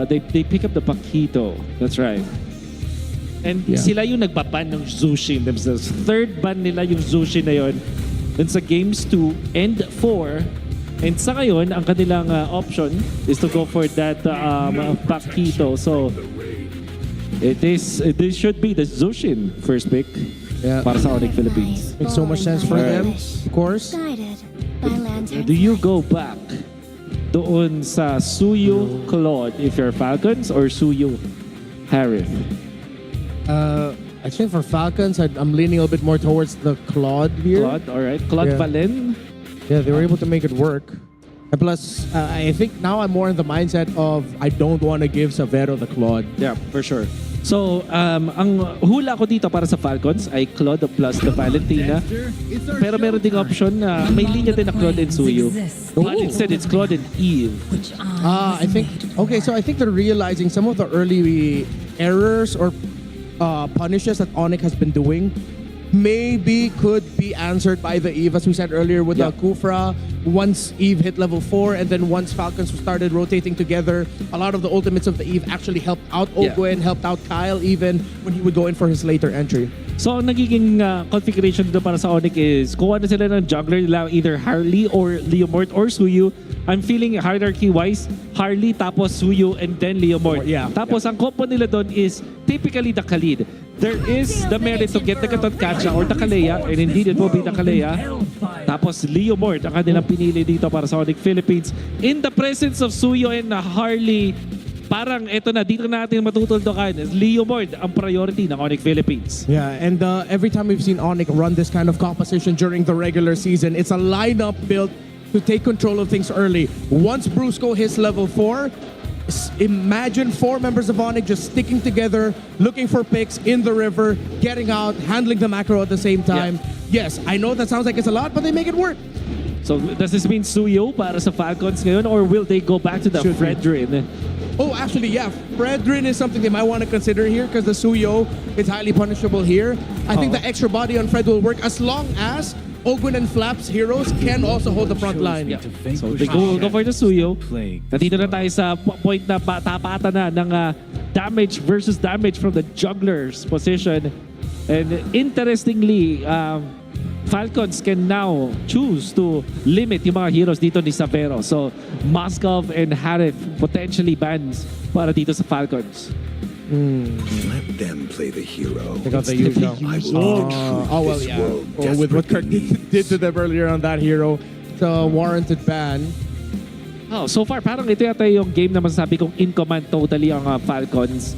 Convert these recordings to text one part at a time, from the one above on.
they pick up the Paquito. That's right. And sila yung nagbaban ng Zushin themselves. Third ban nila yung Zushin na yun. Dun sa games 2 and 4. And sa ngayon, ang kanilang option is to go for that Paquito. So, this should be the Zushin first pick para sa ONIC Philippines. Makes so much sense for them, of course. Do you go back doon sa Suyu Claude if you're Falcons or Suyu Harith? I think for Falcons, I'm leaning a little bit more towards the Claude here. Claude, all right. Claude Valen. Yeah, they were able to make it work. And plus, I think now I'm more in the mindset of I don't want to give Savero the Claude. Yeah, for sure. So, ang hula ko dito para sa Falcons ay Claude plus the Valentina. Pero meron ding option na may linya din na Claude and Suyu. But instead, it's Claude and Eve. I think, okay, so I think they're realizing some of the early errors or punishes that ONIC has been doing maybe could be answered by the Eve, as we said earlier, with the Kufra. Once Eve hit level 4, and then once Falcons started rotating together, a lot of the ultimates of the Eve actually helped out Ogwen, helped out Kyle even when he would go in for his later entry. So, ang nagiging configuration dito para sa ONIC is kuha na sila ng juggler nila, either Harley or Leomort or Suyu. I'm feeling hierarchy-wise, Harley tapos Suyu and then Leomort. Tapos ang combo nila doon is typically the Khalid. There is the merit to get the Katonkacha or the Kalea, and indeed it will be the Kalea. Tapos Leomort ang kanilang pinili dito para sa ONIC Philippines. In the presence of Suyu and Harley, parang eto na, dito natin matutuldokan. Leomort ang priority ng ONIC Philippines. Yeah, and every time we've seen ONIC run this kind of composition during the regular season, it's a lineup built to take control of things early. Once Brusco hits level 4, imagine 4 members of ONIC just sticking together, looking for picks in the river, getting out, handling the macro at the same time. Yes, I know that sounds like it's a lot, but they make it work. So does this mean Suyo para sa Falcons ngayon, or will they go back to the Fredrin? Oh, actually, yeah. Fredrin is something they might want to consider here because the Suyo is highly punishable here. I think the extra body on Fred will work as long as Ogwen and Flaps heroes can also hold the front line. So they go for the Suyo. Nandito na tayo sa point na tapata na ng damage versus damage from the juggler's position. And interestingly, Falcons can now choose to limit yung mga heroes dito ni Savero. So Moskov and Harith potentially bans para dito sa Falcons. Let them play the hero. They got the usual. With what Kirk did to them earlier on that hero, it's a warranted ban. Oh, so far parang ito yata yung game na masasabi kong in command totally ang Falcons.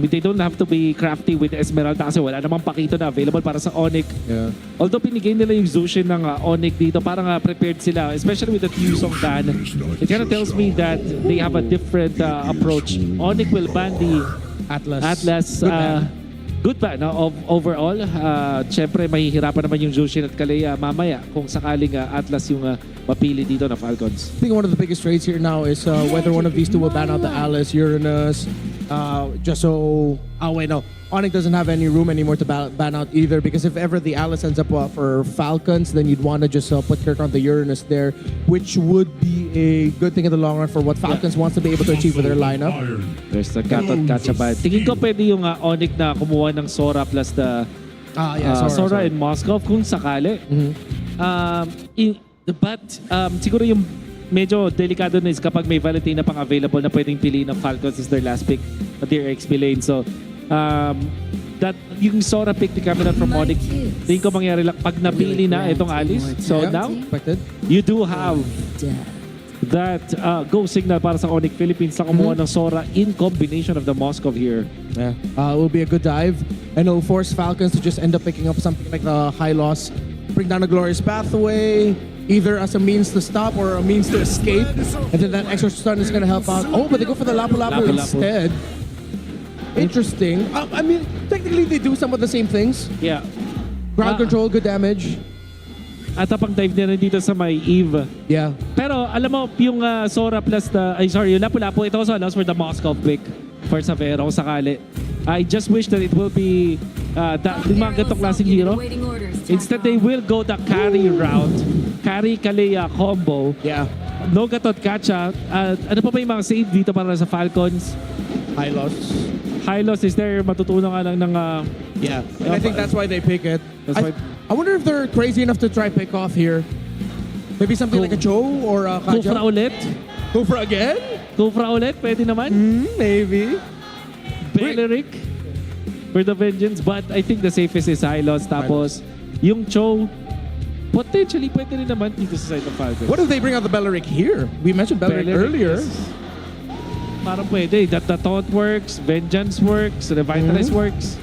They don't have to be crafty with Esmeralda kasi wala namang Paquito na available para sa ONIC. Yeah. Although pinigay nila yung Zushin ng ONIC dito, parang prepared sila, especially with the Fusong ban. It kind of tells me that they have a different approach. ONIC will ban the Atlas. Good ban overall. Siyempre, mahihirapan naman yung Zushin at Kalea mamaya kung sakaling Atlas yung mapili dito na Falcons. I think one of the biggest trades here now is whether one of these two will ban out the Alice, Uranus, just so... Oh, wait, no. ONIC doesn't have any room anymore to ban out either, because if ever the Alice ends up for Falcons, then you'd want to just put Kirk on the Uranus there, which would be a good thing in the long run for what Falcons wants to be able to achieve with their lineup. There's the Katot ban. Tingin ko pwede yung ONIC na kumuha ng Sora plus the Sora and Moskov kung sakali. But siguro yung medyo delikado na is kapag may Valentina pang available na pwedeng piliin ng Falcons as their last pick at their XP lane. So, that yung Sora pick to coming out from ONIC, tingin ko mangyari lang pag napili na itong Alice. So now, you do have that go signal para sa ONIC Philippines na kumuha ng Sora in combination of the Moskov here. Yeah, it will be a good dive, and it'll force Falcons to just end up picking up something like the high loss, bring down a glorious pathway, either as a means to stop or a means to escape, and then that extra stun is going to help out. Oh, but they go for the Lapu-Lapu instead. Interesting. I mean, technically they do some of the same things. Yeah. Ground control, good damage. At pang dive na rin dito sa may Eve. Yeah. Pero alam mo, yung Sora plus the... yung Lapu-Lapu, it also allows for the Moskov pick for Savero kung sakali. I just wish that it will be yung mga ganitong klaseng hero. Instead, they will go the carry route. Carry Kalea combo. Yeah. no Gatot Kacha. Ano pa ba yung mga save dito para sa Falcons? High loss. High loss is there. Matutunan ka lang ng... Yeah, and I think that's why they pick it. That's why- I wonder if they're crazy enough to try pick off here. Maybe something like a Joe or a Kufra Kaja. ulit. Kufra again? Kufra ulit. Pwede naman. Maybe. Beleric for the vengeance. But I think the safest is high loss. Tapos, yung Cho, potentially pwede rin naman dito sa side of Falcons. What if they bring out the Beleric here? We mentioned Beleric earlier. Yes. Parang pwede. That the Taunt works, Vengeance works, Revitalize works.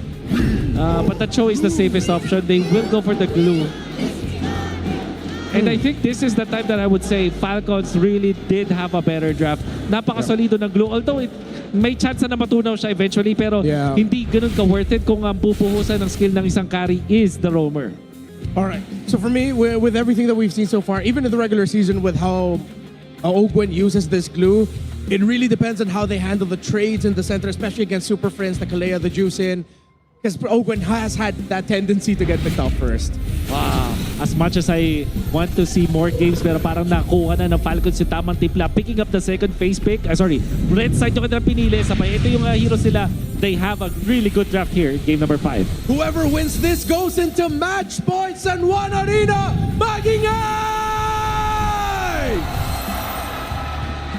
But the Cho is the safest option. They will go for the glue. And I think this is the time that I would say Falcons really did have a better draft. Napakasolido ng glue. Although may chance na matunaw siya eventually, pero hindi ganun ka-worth it kung ang pupuhusan ng skill ng isang carry is the roamer. All right. So for me, with everything that we've seen so far, even in the regular season with how Ogwen uses this glue, it really depends on how they handle the trades in the center, especially against Super Friends, the Kalea, the Juicin. Because Ogwen has had that tendency to get picked off first. Wow. As much as I want to see more games, pero parang nakuha na ng Falcons si tamang tipla. Picking up the second phase pick. Red side yung kanilang pinili. Sabay, ito yung heroes nila. They have a really good draft here in game number 5. Whoever wins this goes into match points and one arena. Magingay!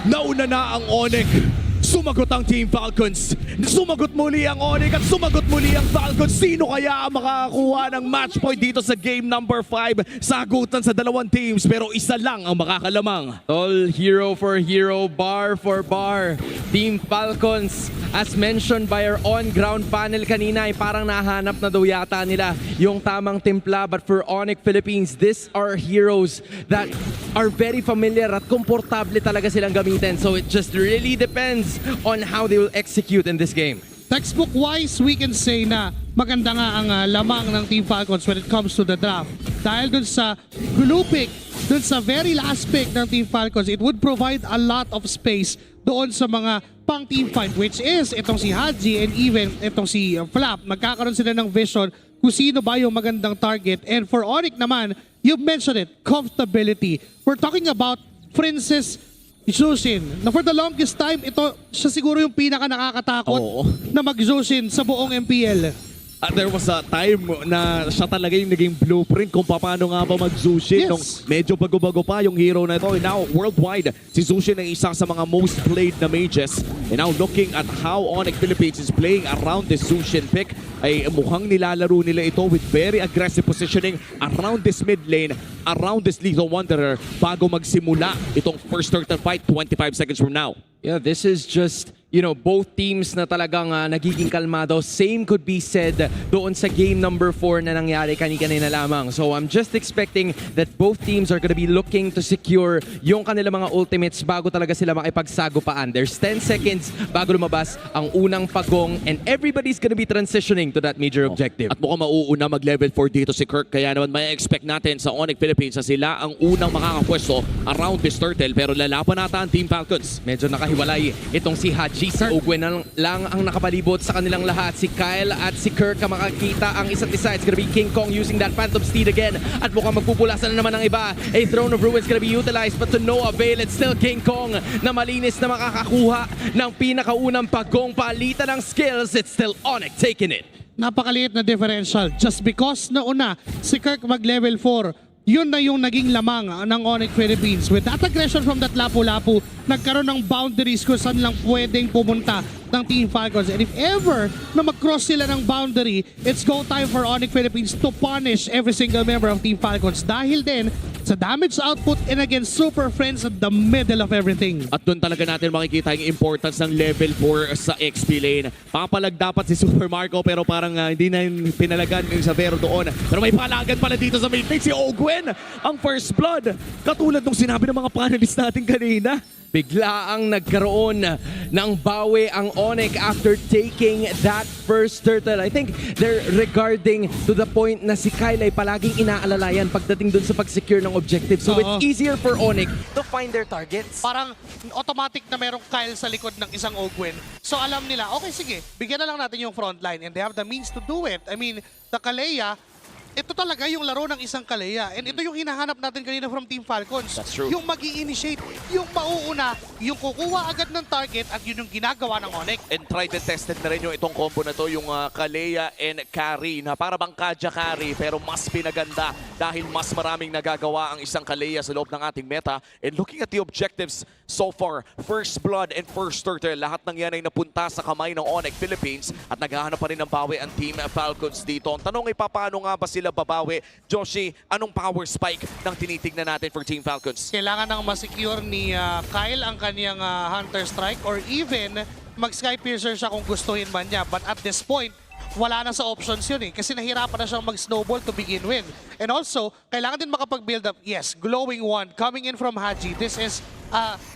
Nauna na ang ONIC. Sumagot ang Team Falcons. Sumagot muli ang ONIC at sumagot muli ang Falcons. Sino kaya ang makakakuha ng match point dito sa game number 5? Sagutan sa dalawang teams pero isa lang ang makakalamang. All hero for hero, bar for bar. Team Falcons, as mentioned by our on-ground panel kanina, ay parang nahanap na daw yata nila yung tamang timpla. But for ONIC Philippines, these are heroes that are very familiar at komportable talaga silang gamitin. So it just really depends on how they will execute in this game. Textbook-wise, we can say na maganda nga ang lamang ng Team Falcons when it comes to the draft. Dahil dun sa glue pick, dun sa very last pick ng Team Falcons, it would provide a lot of space doon sa mga pang team fight, which is itong si Haji and even itong si Flap. Magkakaroon sila ng vision kung sino ba yung magandang target. And for ONIC naman, you mentioned it, comfortability. We're talking about Princess Jushin. Na for the longest time, ito siya siguro yung pinaka nakakatakot na mag-Jushin sa buong MPL. There was a time na siya talaga yung naging blueprint kung paano nga ba mag-Zushin. Yes. Nung medyo bago-bago pa yung hero na ito. And now, worldwide, si Zushin ay isa sa mga most played na mages. And now, looking at how ONIC Philippines is playing around this Zushin pick, ay mukhang nilalaro nila ito with very aggressive positioning around this mid lane, around this Lethal Wanderer, bago magsimula itong first turtle fight 25 seconds from now. Yeah, this is just, you know, both teams na talagang nagiging kalmado. Same could be said doon sa game number 4 na nangyari kanina lamang. So I'm just expecting that both teams are gonna be looking to secure yung kanilang mga ultimates bago talaga sila makipagsagupaan. There's 10 seconds bago lumabas ang unang pagong and everybody's gonna be transitioning to that major objective. At mukhang mauuna mag-level 4 dito si Kirk. Kaya naman may expect natin sa ONIC Philippines na sila ang unang makakapwesto around this turtle. Pero lalaban nata ang Team Falcons. Medyo nakahiwalay itong si Haji. Si Ogwen lang ang nakapalibot sa kanilang lahat. Si Kyle at si Kirk ang makakita ang isa't isa. It's gonna be King Kong using that Phantom Steed again. At mukhang magpupulasan na naman ang iba. A Throne of Ruins gonna be utilized but to no avail. It's still King Kong na malinis na makakakuha ng pinakaunang pagong palitan ng skills. It's still ONIC taking it. Napakaliit na differential. Just because nauna si Kirk mag-level 4, yun na yung naging lamang ng ONIC Philippines. With that aggression from that Lapu-Lapu, nagkaroon ng boundaries kung saan lang pwedeng pumunta ng Team Falcons. And if ever na mag-cross sila ng boundary, it's go time for ONIC Philippines to punish every single member of Team Falcons. Dahil din sa damage output and against Super Friends at the middle of everything. At doon talaga natin makikita yung importance ng level 4 sa XP lane. Papalag dapat si Super Marco pero parang hindi na yung pinalagan yung Savero doon. Pero may palagan pala dito sa main lane si Ogwen. Ang first blood. Katulad nung sinabi ng mga panelists natin kanina. Bigla ang nagkaroon ng bawi ang ONIC after taking that first turtle. I think they're regarding to the point na si Kyle ay palaging inaalalayan pagdating dun sa pag-secure ng objective. So it's easier for ONIC to find their targets. Parang automatic na merong Kyle sa likod ng isang Ogwen. So alam nila, okay sige, bigyan na lang natin yung front line and they have the means to do it. I mean, the Kalea, ito talaga yung laro ng isang Kalea. And ito yung hinahanap natin kanina from Team Falcons. That's true. Yung mag-i-initiate, yung mauuna, yung kukuha agad ng target at yun yung ginagawa ng ONIC. And tried and tested na rin yung itong combo na to, yung Kalea and Carry na para bang Kaja Carry pero mas pinaganda dahil mas maraming nagagawa ang isang Kalea sa loob ng ating meta. And looking at the objectives so far, First Blood and First Turtle, lahat ng yan ay napunta sa kamay ng ONIC Philippines at naghahanap pa rin ng bawi ang Team Falcons dito. Ang tanong ay paano nga ba sila babawi? Joshi, anong power spike ng tinitignan natin for Team Falcons? Kailangan nang masecure ni Kyle ang kanyang Hunter Strike or even mag-Sky Piercer siya kung gustuhin man niya. But at this point, wala na sa options yun kasi nahirapan na siyang mag-snowball to begin with. And also, kailangan din makapag-build up. Yes, glowing one coming in from Haji. This is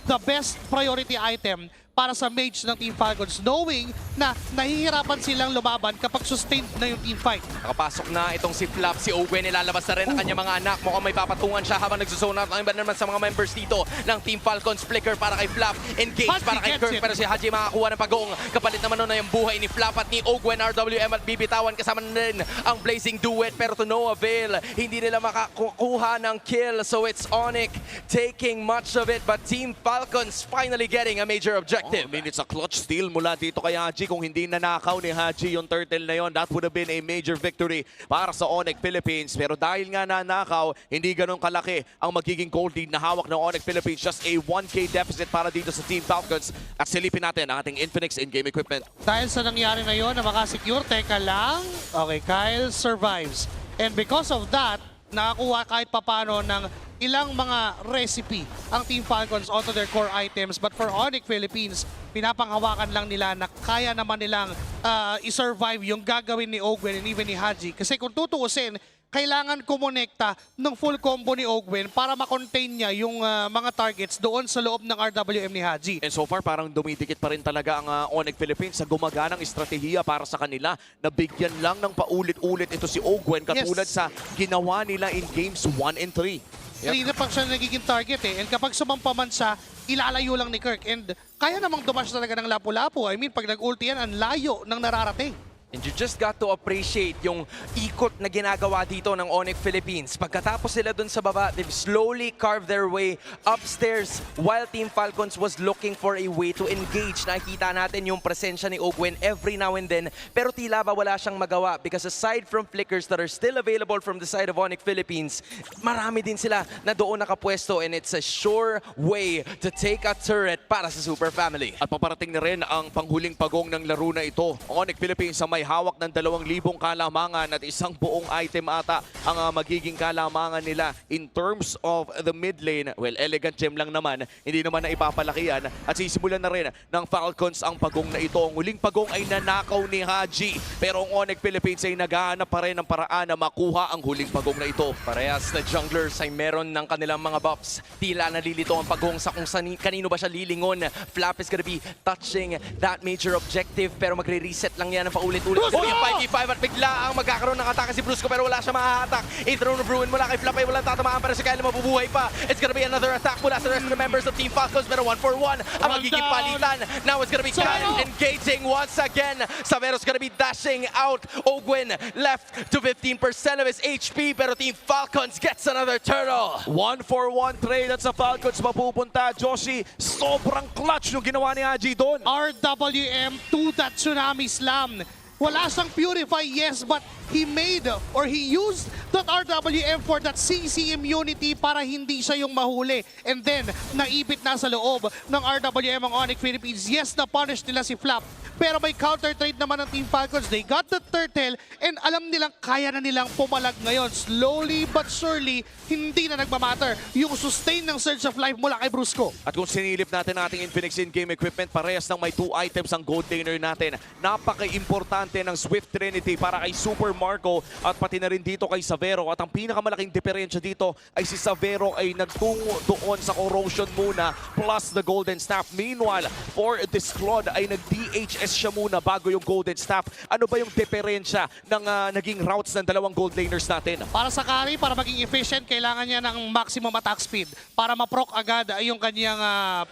the best priority item para sa mage ng Team Falcons, knowing na nahihirapan silang lumaban kapag sustained na yung team fight. Nakapasok na itong si Flap, si Owen, nilalabas na rin ang kanyang mga anak. Mukhang may papatungan siya habang nagsusone out. Ang iba naman sa mga members dito ng Team Falcons. Flicker para kay Flap, engage Haji para kay gets Kirk, it. pero si Haji makakuha ng pagong. Kapalit naman nun na yung buhay ni Flap at ni Owen, RWM at bibitawan. Kasama na rin ang Blazing Duet, pero to no avail. Hindi nila makakuha ng kill, so it's ONIC taking much of it, but Team Falcons finally getting a major objective. It's a clutch steal mula dito kay Haji. Kung hindi nanakaw ni Haji yung turtle na yon, that would have been a major victory para sa ONIC Philippines. Pero dahil nga nanakaw, hindi ganun kalaki ang magiging gold lead na hawak ng ONIC Philippines. Just a 1K deficit para dito sa Team Falcons. At silipin natin ang ating Infinix in-game equipment. Dahil sa nangyari na yon na makasecure, teka lang. Okay, Kyle survives. And because of that, nakakuha kahit papano ng ilang mga recipe ang Team Falcons onto their core items. But for ONIC Philippines, pinapanghawakan lang nila na kaya naman nilang i-survive yung gagawin ni Ogwen and even ni Haji. Kasi kung tutuusin, kailangan kumonekta ng full combo ni Ogwen para makontain niya yung mga targets doon sa loob ng RWM ni Haji. And so far, parang dumidikit pa rin talaga ang ONIC Philippines sa gumaganang estratehiya para sa kanila. Nabigyan lang ng paulit-ulit ito si Ogwen katulad sa ginawa nila in games 1 and 3. Kanina pa siya nagiging target And kapag sumampa man siya, ilalayo lang ni Kirk. And kaya namang dumash talaga ng lapu-lapu. I mean, pag nag-ulti yan, ang layo ng nararating. And you just got to appreciate yung ikot na ginagawa dito ng ONIC Philippines. Pagkatapos sila dun sa baba, they've slowly carved their way upstairs while Team Falcons was looking for a way to engage. Nakikita natin yung presensya ni Ogwen every now and then, pero tila ba wala siyang magawa because aside from flickers that are still available from the side of ONIC Philippines, marami din sila na doon nakapwesto and it's a sure way to take a turret para sa Super Family. At paparating na rin ang panghuling pagong ng laro na ito. ONIC Philippines sa may hawak ng 2,000 kalamangan at isang buong item ata ang magiging kalamangan nila in terms of the mid lane. Well, elegant gem lang naman, hindi naman na ipapalaki yan at sisimulan na rin ng Falcons ang pagong na ito. Ang huling pagong ay nanakaw ni Haji pero ang ONIC Philippines ay naghahanap pa rin ng paraan na makuha ang huling pagong na ito. Parehas na junglers ay meron ng kanilang mga buffs. Tila nalilito ang pagong sa kung kanino ba siya lilingon. Flap is gonna be touching that major objective pero magre-reset lang yan ng paulit-ulit. Oh, yung 5v5 at bigla ang magkakaroon ng atake si Brusco pero wala siya mahahatak. A-throne of ruin mula kay Flap ay walang tatamaan para si Kyle mabubuhay pa. It's gonna be another attack mula sa rest of the members of Team Falcons pero 1-for-1 ang magiging palitan. Now it's gonna be Kyle engaging once again. Savero's gonna be dashing out. Ogwen left to 15% of his HP pero Team Falcons gets another turtle. 1-for-1 trade at sa Falcons mapupunta. Joshi, sobrang clutch yung ginawa ni Haji doon. RWM to that Tsunami Slam. Wala siyang purify, yes, but he made or he used that RWM for that CC immunity para hindi siya yung mahuli. And then, naipit na sa loob ng RWM ang ONIC Philippines. Yes, na-punish nila si Flap. Pero may counter trade naman ng Team Falcons. They got the turtle and alam nilang kaya na nilang pumalag ngayon. Slowly but surely, hindi na nagmamatter yung sustain ng Surge of Life mula kay Brusco. At kung sinilip natin ating Infinix in-game equipment, parehas ng may 2 items ang gold laner natin. Napaka-importante ng Swift Trinity para kay Super Marco at pati na rin dito kay Savero. At ang pinakamalaking diferensya dito ay si Savero ay nagtungo doon sa corrosion muna plus the golden staff. Meanwhile, for this Claude ay nag-DHS tinest siya muna bago yung golden staff. Ano ba yung diferensya ng naging routes ng dalawang gold laners natin? Para sa carry, para maging efficient, kailangan niya ng maximum attack speed para ma-proc agad yung kanyang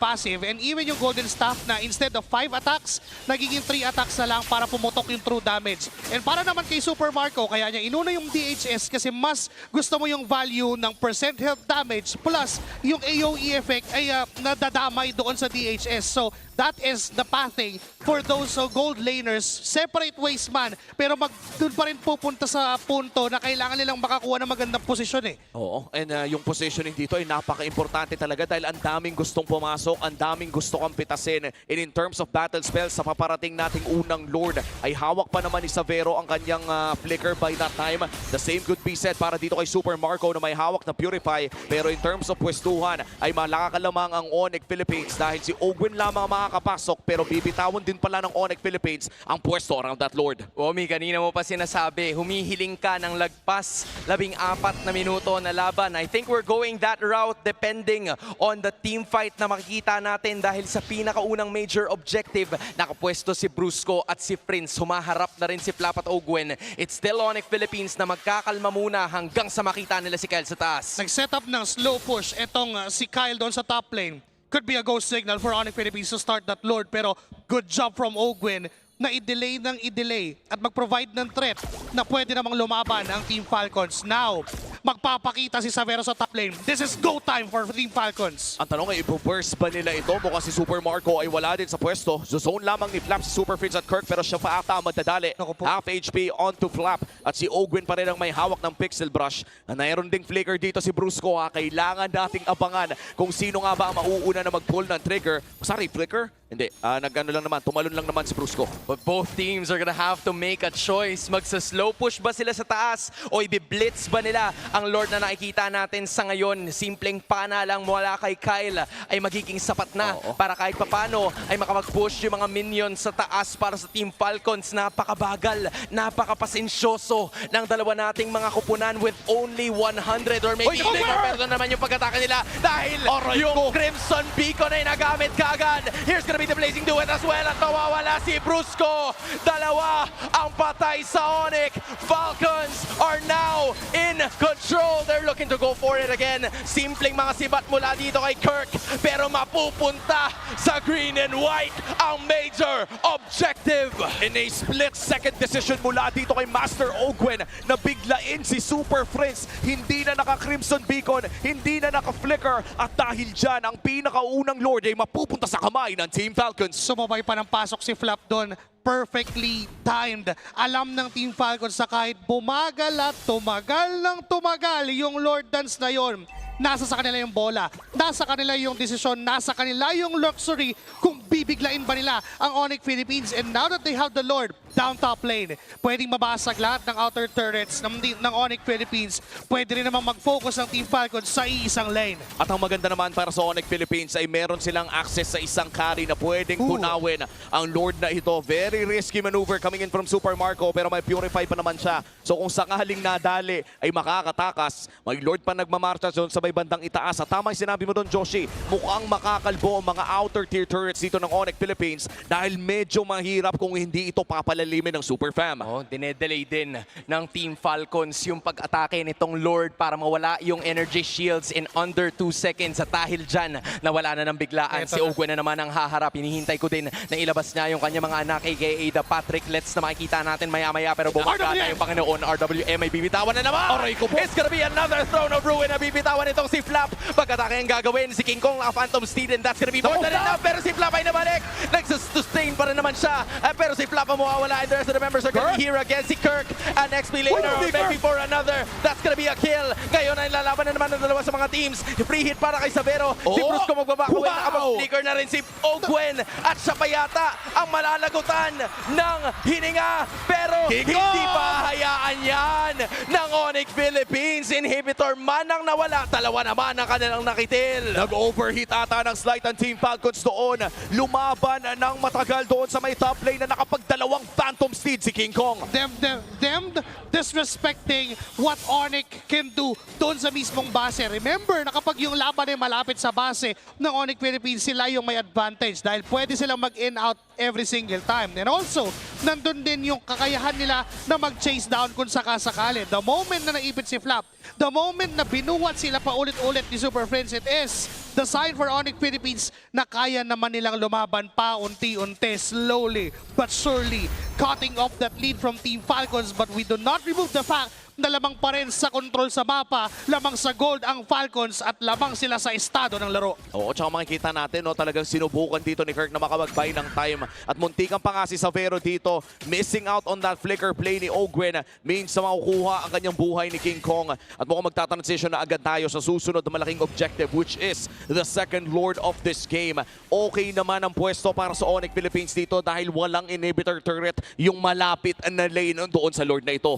passive. And even yung golden staff na instead of 5 attacks, nagiging 3 attacks na lang para pumutok yung true damage. And para naman kay Super Marco, kaya niya inuna yung DHS kasi mas gusto mo yung value ng percent health damage plus yung AoE effect ay nadadamay doon sa DHS. So that is the pathing for those gold laners. Separate ways man, pero doon pa rin pupunta sa punto na kailangan nilang makakuha ng magandang posisyon eh. Oo, and yung positioning dito ay napaka-importante talaga dahil ang daming gustong pumasok, ang daming gusto kang pitasin. And in terms of battle spells, sa paparating nating unang Lord, ay hawak pa naman ni Savero ang kanyang flicker by that time. The same could be said para dito kay Super Marco na may hawak na Purify. Pero in terms of pwestuhan, ay malaka lamang ang ONIC Philippines dahil si Ogwin lamang makakapasok pero bibitawan din pala ng ONIC Philippines ang pwesto around that Lord. Omi, kanina mo pa sinasabi, humihiling ka ng lagpas 14 na minuto na laban. I think we're going that route depending on the team fight na makikita natin dahil sa pinakaunang major objective, nakapwesto si Brusco at si Prince. Humaharap na rin si Flap at Ogwen. It's still ONIC Philippines na magkakalma muna hanggang sa makita nila si Kyle sa taas. Nag-set up ng slow push etong si Kyle doon sa top lane. Could be a go signal for ONIC Philippines to start that Lord, pero good job from Ogwen na i-delay ng i-delay at mag-provide ng threat na pwede namang lumaban ang Team Falcons. Now, magpapakita si Savero sa top lane. This is go time for Team Falcons. Ang tanong ay ipo-burst ba nila ito? Mukhang si Super Marco ay wala din sa pwesto. Zone lamang ni Flap si Super Fritz at Kirk pero siya pa ata ang magdadali. Half HP onto Flap at si Ogwin pa rin ang may hawak ng Pixel Brush. Mayroon ding flicker dito si Brusco. Kailangan nating abangan kung sino nga ba ang mauuna na mag-pull ng trigger. Sorry, flicker? Hindi, nag-ano lang naman, tumalon lang naman si Brusco. But both teams are gonna have to make a choice. Magsa-slow push ba sila sa taas o i-blitz ba nila ang Lord na nakikita natin sa ngayon? Simpleng pana lang mula kay Kyle ay magiging sapat na para kahit papano ay makamag-push yung mga minions sa taas para sa Team Falcons. Napakabagal, napakapasensyoso ng dalawa nating mga kupunan with only 100 or maybe pero naman yung pag-atake nila dahil yung Crimson Beacon ay nagamit kaagad. Here's gonna be the Blazing Duet as well at mawawala si Brusco. Dalawa ang patay sa ONIC. Falcons are now in control. They're looking to go for it again. Simpleng mga sibat mula dito kay Kirk pero mapupunta sa green and white ang major objective. In a split-second decision mula dito kay Master Ogwen na biglain si Super Prince. Hindi na naka-Crimson Beacon, hindi na naka-Flicker at dahil dyan ang pinakaunang Lord ay mapupunta sa kamay ng Team Falcons. Sumabay pa ng pasok si Flap doon. Perfectly timed. Alam ng Team Falcons sa kahit bumagal at tumagal ng tumagal yung Lord Dance na yon. Nasa sa kanila yung bola, nasa kanila yung desisyon, nasa kanila yung luxury kung bibiglain ba nila ang ONIC Philippines. And now that they have the Lord down top lane, pwedeng mabasag lahat ng outer turrets ng ONIC Philippines. Pwede rin namang mag-focus ang Team Falcons sa iisang lane. At ang maganda naman para sa ONIC Philippines ay meron silang access sa isang carry na pwedeng tunawin ang Lord na ito. Very risky maneuver coming in from Super Marco pero may Purify pa naman siya. So kung sakaling nadali ay makakatakas, may Lord pa nagmamarcha doon sa may bandang itaas. At tama yung sinabi mo doon, Joshi, mukhang makakalbo ang mga outer tier turrets dito ng ONIC Philippines dahil medyo mahirap kung hindi ito papalalimin ng Super Fam. Dinedelay din ng Team Falcons yung pag-atake nitong Lord para mawala yung energy shields in under 2 seconds. At dahil dyan, nawala na ng biglaan. Si Ogwen na naman ang haharap. Hinihintay ko din na ilabas niya yung kanyang mga anak, aka the Patricklets na makikita natin maya-maya. Pero bumaba na yung Panginoon. RWM ay bibitawan na naman. It's gonna be another Throne of Ruin na bibitawan itong si Flap. Pag-atake ang gagawin, si King Kong, Phantom Steed, and that's gonna be more than enough. Pero si Flap ay nabalik. Nagsustain pa rin naman siya. Pero si Flap ang mawawala. And the rest of the members are gonna be here against si Kirk. And XP later, maybe for another. That's gonna be a kill. Ngayon ay lalaban na naman ng dalawa sa mga teams. Free hit para kay Savero. Si Brusco magbabakawin. Nakapag-flicker na rin si Ogwen. At siya pa yata ang malalagutan ng hininga. Pero hindi pa hayaan yan ng ONIC Philippines. Inhibitor man ang nawala. Dalawa naman ang kanilang nakitil. Nag-overheat ata ng slight ang Team Falcons doon. Lumaban ng matagal doon sa may top lane na nakapagdalawang Phantom Steed si King Kong. Them disrespecting what ONIC can do doon sa mismong base. Remember na kapag yung laban ay malapit sa base ng ONIC Philippines, sila yung may advantage dahil pwede silang mag-in out every single time. And also, nandun din yung kakayahan nila na mag-chase down kung sakasakali. The moment na naipit si Flap, the moment na binuwat sila pa ulit-ulit ni Super Friends, it is the sign for ONIC Philippines na kaya naman nilang lumaban pa unti-unti, slowly but surely, cutting off that lead from Team Falcons. But we do not remove the fact na lamang pa rin sa control sa mapa, lamang sa gold ang Falcons at lamang sila sa estado ng laro. Oo, tsaka makikita natin, no, talagang sinubukan dito ni Kirk na makabagbay ng time. At muntikan pa nga si Savero dito, missing out on that flicker play ni Ogwen. Means na makukuha ang kanyang buhay ni King Kong. At mukhang magta-transition na agad tayo sa susunod na malaking objective, which is the second lord of this game. Okay naman ang pwesto para sa ONIC Philippines dito dahil walang inhibitor turret yung malapit na lane doon sa lord na ito.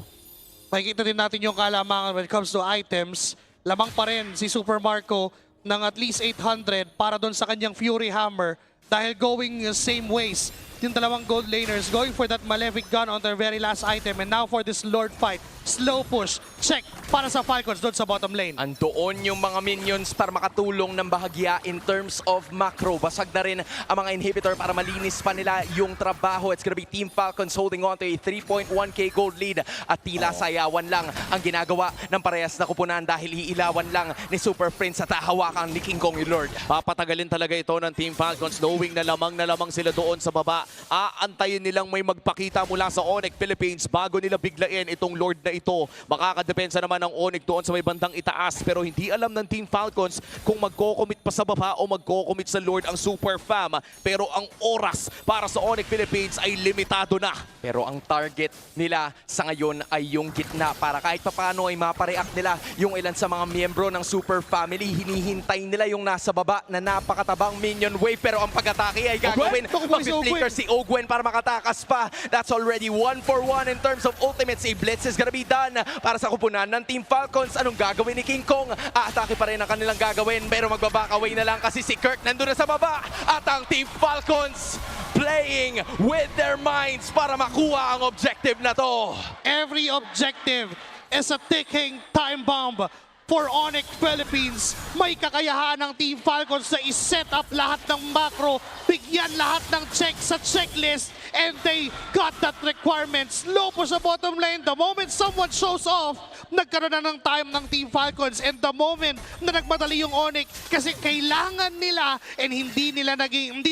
Makikita din natin yung kalamangan when it comes to items. Lamang pa rin si Super Marco ng at least 800 para doon sa kanyang Fury Hammer dahil going same ways. Yung dalawang gold laners going for that Malefic Gun on their very last item, and now for this Lord fight. Slow push, check para sa Falcons doon sa bottom lane. Andoon yung mga minions para makatulong ng bahagya in terms of macro. Basag na rin ang mga inhibitor para malinis pa nila yung trabaho. It's gonna be Team Falcons holding on to a 3.1k gold lead at tila sayawan lang ang ginagawa ng parehas na kupunan dahil iilawan lang ni Super Prince at hahawakan ni King Kong yung Lord. Papatagalin talaga ito ng Team Falcons knowing na lamang sila doon sa baba. Aantayin nilang may magpakita mula sa ONIC Philippines bago nila biglain itong Lord na ito. Makakadepensa naman ang ONIC doon sa may bandang itaas pero hindi alam ng Team Falcons kung magko-commit pa sa baba o magko-commit sa Lord ang Super Fam. Pero ang oras para sa ONIC Philippines ay limitado na. Pero ang target nila sa ngayon ay yung gitna para kahit papaano ay mapareact nila yung ilan sa mga miyembro ng Super Family. Hinihintay nila yung nasa baba na napakatabang minion wave pero ang pag-atake ay gagawin. Mag-flicker si Ogwen para makatakas pa. That's already 1 for 1 in terms of ultimates. A blitz is gonna be done para sa kupunan ng Team Falcons. Anong gagawin ni King Kong? Atake pa rin ang kanilang gagawin pero magbaback away na lang kasi si Kirk nandun na sa baba. At ang Team Falcons playing with their minds para makuha ang objective na to. Every objective is a ticking time bomb for ONIC Philippines. May kakayahan ng Team Falcons na i-set up lahat ng macro, bigyan lahat ng check sa checklist, and they got that requirement. Slow po sa bottom lane. The moment someone shows off, nagkaroon na ng time ng Team Falcons, and the moment na nagmadali yung ONIC kasi kailangan nila and hindi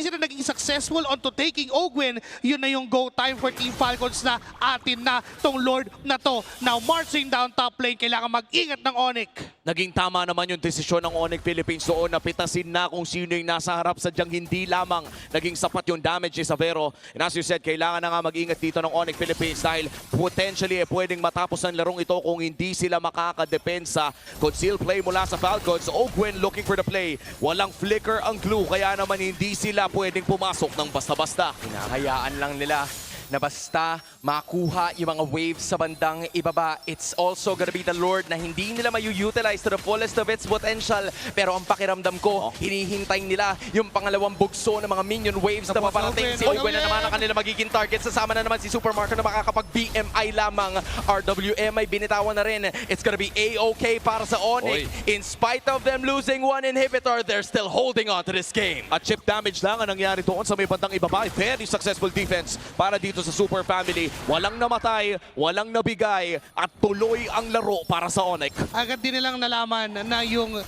sila naging successful onto taking Ogwen, yun na yung go time for Team Falcons na atin na tong Lord na to. Now marching down top lane, kailangan mag-ingat ng ONIC. Naging tama naman yung desisyon ng ONIC Philippines doon na pitasin na kung sino yung nasa harap, sadyang hindi lamang naging sapat yung damage ni Savero. And as you said, kailangan na nga mag-ingat dito ng ONIC Philippines dahil potentially pwedeng matapos ang larong ito kung hindi sila makakadepensa. Conceal play mula sa Falcons. Ogwen looking for the play. Walang flicker ang glue kaya naman hindi sila pwedeng pumasok ng basta-basta. Hinahayaan lang nila na basta makuha yung mga waves sa bandang ibaba. It's also gonna be the Lord na hindi nila mayu-utilize to the fullest of its potential. Pero ang pakiramdam ko, hinihintay nila yung pangalawang bugso ng mga minion waves na paparating. Si Ogwen na naman ang kanila magiging target. Sasama na naman si Super Marco na makakapag-BMI lamang. RWM ay binitawan na rin. It's gonna be A-OK para sa ONIC. In spite of them losing one inhibitor, they're still holding on to this game. At chip damage lang ang nangyari doon sa may bandang ibaba. Very successful defense para dito sa Super Family. Walang namatay, walang nabigay, at tuloy ang laro para sa ONIC. Agad din nilang nalaman na yung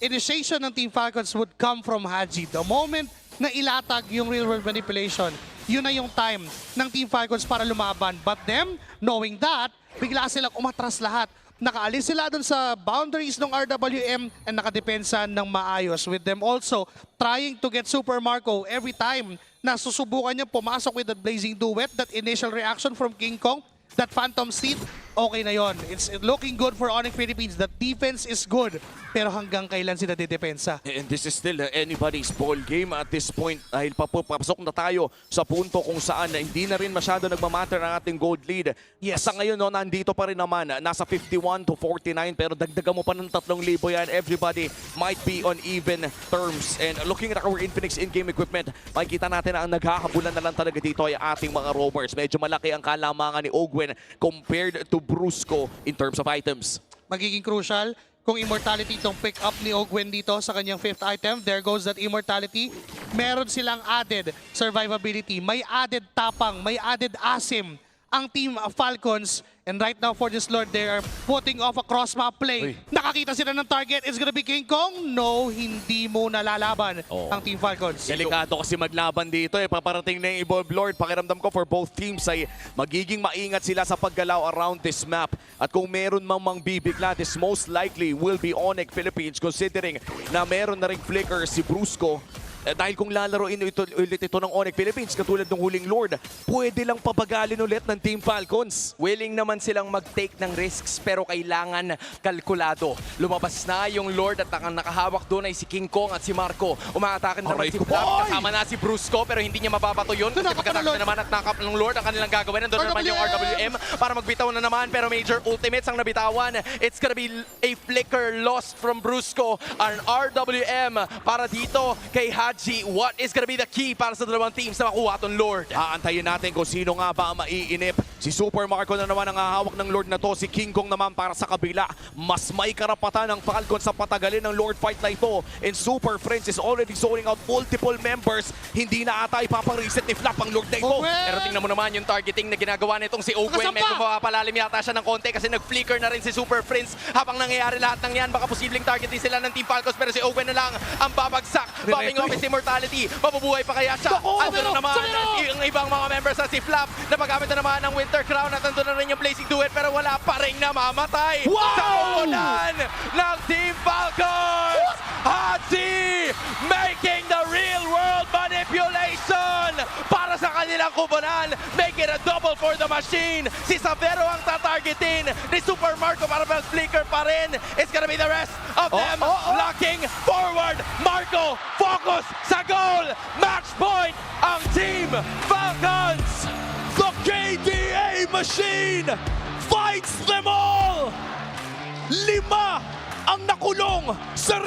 initiation ng Team Falcons would come from Haji. The moment na ilatag yung real world manipulation, yun na yung time ng Team Falcons para lumaban. But them, knowing that, bigla silang umatras lahat. Nakaalis sila dun sa boundaries ng RWM and nakadepensa ng maayos. With them also trying to get Super Marco every time na susubukan niya pumasok with that Blazing Duet, that initial reaction from King Kong, that Phantom Seed, okay na yon. It's looking good for ONIC Philippines. The defense is good. Pero hanggang kailan sila didepensa? And this is still anybody's ball game at this point dahil papasok na tayo sa punto kung saan hindi na rin masyado nagmamatter ang ating gold lead. Yes. Sa ngayon, no, nandito pa rin naman, nasa 51 to 49 pero dagdagan mo pa ng 3,000 yan. Everybody might be on even terms. And looking at our Infinix in-game equipment, makikita natin na ang naghahabulan na lang talaga dito ay ating mga roamers. Medyo malaki ang kalamangan ni Ogwen compared to Brusco in terms of items. Magiging crucial kung Immortality itong pick up ni Ogwen dito sa kanyang 5th item. There goes that Immortality. Meron silang added survivability, may added tapang, may added asim ang Team Falcons. And right now for this Lord, they are putting off a cross-map play. Nakakita sila ng target. It's gonna be King Kong. No, hindi mo nalalaban ang Team Falcons. Delikado kasi maglaban dito eh. Paparating na yung Evolve Lord. Pakiramdam ko for both teams ay magiging maingat sila sa paggalaw around this map. At kung meron mang bibigla, this most likely will be ONIC Philippines considering na meron na ring flicker si Brusco. Dahil kung lalaroin ulit ito ng ONIC Philippines, katulad ng huling Lord, pwede lang pabagalin ulit ng Team Falcons. Willing naman silang mag-take ng risks pero kailangan kalkulado. Lumabas na yung Lord at ang nakahawak doon ay si King Kong at si Marco. Umaatake na naman si Flap, kasama na si Brusco pero hindi niya mababato yun kasi pagkatapos na naman at nakap ng Lord ang kanilang gagawin. Nandun naman yung RWM para magbitaw na naman pero major ultimates ang nabitawan. It's gonna be a flicker lost from Brusco. Ang RWM para dito kay Haji. What is gonna be the key para sa dalawang teams na makuha itong Lord? Aantayin natin kung sino nga ba ang maiinip. Si Super Marco na naman ang hahawak ng Lord na to. Si King Kong naman para sa kabila. Mas may karapatan ng Falcon sa patagalin ng Lord fight na ito. And Super Friends is already zoning out multiple members. Hindi na ata ipapang-reset ni Flap ang Lord na ito. Pero tingnan mo naman yung targeting na ginagawa nitong si Ogwen. Medyo mapapalalim yata siya ng konti kasi nag-flicker na rin si Super Friends. Habang nangyayari lahat ng yan, baka posibleng targeting sila ng Team Falcons pero si Ogwen na lang ang babagsak. Bombing off his immortality. Mabubuhay pa kaya siya. Ando na naman ang ibang mga members sa si Flap na magamit na naman ng Winter Crown at ando na rin yung Blazing Duet pero wala pa rin namamatay. Sa punan ng Team Falcons! Haji making the real world manipulation para sa kanilang kubanan. Make it a double for the machine. Si Savero ang tatargetin ni Super Marco para flicker pa rin. It's gonna be the rest of them locking forward. Marco, focus sa goal. Match point ang Team Falcons. The KDA machine fights them all. 5 ang nakulong sa